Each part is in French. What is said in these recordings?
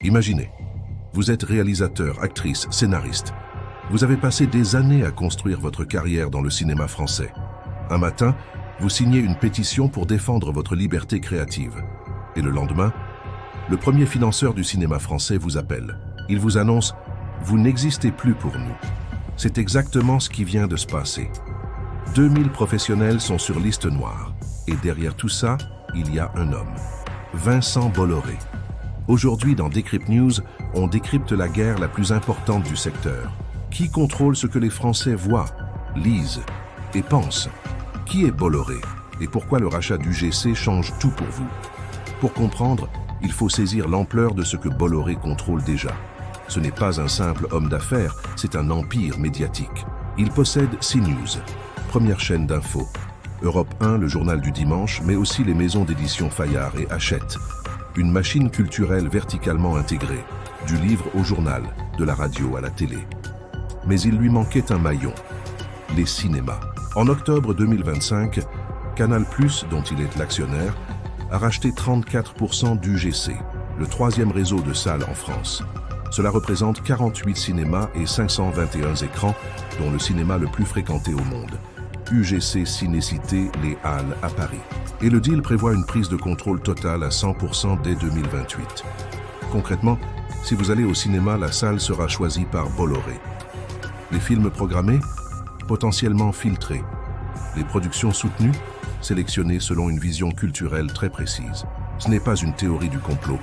Imaginez, vous êtes réalisateur, actrice, scénariste. Vous avez passé des années à construire votre carrière dans le cinéma français. Un matin, vous signez une pétition pour défendre votre liberté créative. Et le lendemain, le premier financeur du cinéma français vous appelle. Il vous annonce « Vous n'existez plus pour nous ». C'est exactement ce qui vient de se passer. 2000 professionnels sont sur liste noire. Et derrière tout ça, il y a un homme. Vincent Bolloré. Aujourd'hui, dans Décrypte News, on décrypte la guerre la plus importante du secteur. Qui contrôle ce que les Français voient, lisent et pensent? Qui est Bolloré? Et pourquoi le rachat d'UGC change tout pour vous? Pour comprendre, il faut saisir l'ampleur de ce que Bolloré contrôle déjà. Ce n'est pas un simple homme d'affaires, c'est un empire médiatique. Il possède CNews, première chaîne d'info, Europe 1, le journal du dimanche, mais aussi les maisons d'édition Fayard et Hachette. Une machine culturelle verticalement intégrée, du livre au journal, de la radio à la télé. Mais il lui manquait un maillon, les cinémas. En octobre 2025, Canal+, dont il est l'actionnaire, a racheté 34% d'UGC, le troisième réseau de salles en France. Cela représente 48 cinémas et 521 écrans, dont le cinéma le plus fréquenté au monde. UGC Cinécité Les Halles à Paris. Et le deal prévoit une prise de contrôle totale à 100% dès 2028. Concrètement, si vous allez au cinéma, la salle sera choisie par Bolloré. Les films programmés, potentiellement filtrés. Les productions soutenues, sélectionnées selon une vision culturelle très précise. Ce n'est pas une théorie du complot,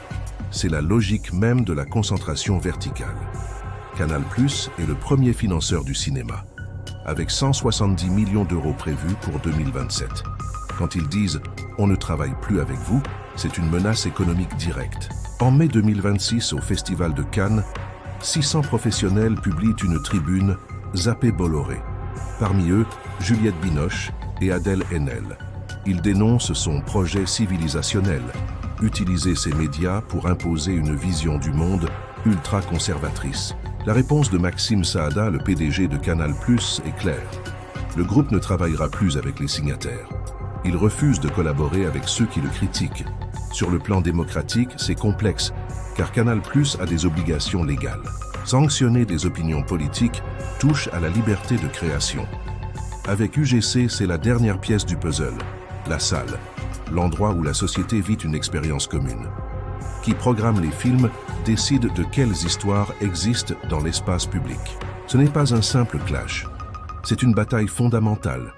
c'est la logique même de la concentration verticale. Canal+ est le premier financeur du cinéma, avec 170 millions d'euros prévus pour 2027. Quand ils disent « on ne travaille plus avec vous », c'est une menace économique directe. En mai 2026, au Festival de Cannes, 600 professionnels publient une tribune « Zappé Bolloré ». Parmi eux, Juliette Binoche et Adèle Haenel. Ils dénoncent son projet civilisationnel, utiliser ses médias pour imposer une vision du monde ultra-conservatrice. La réponse de Maxime Saada, le PDG de Canal+, est claire. Le groupe ne travaillera plus avec les signataires. Il refuse de collaborer avec ceux qui le critiquent. Sur le plan démocratique, c'est complexe, car Canal+ a des obligations légales. Sanctionner des opinions politiques touche à la liberté de création. Avec UGC, c'est la dernière pièce du puzzle, la salle, l'endroit où la société vit une expérience commune. Qui programme les films décide de quelles histoires existent dans l'espace public. Ce n'est pas un simple clash, c'est une bataille fondamentale.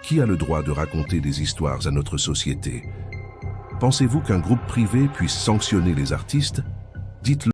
Qui a le droit de raconter des histoires à notre société? Pensez-vous qu'un groupe privé puisse sanctionner les artistes? Dites-le.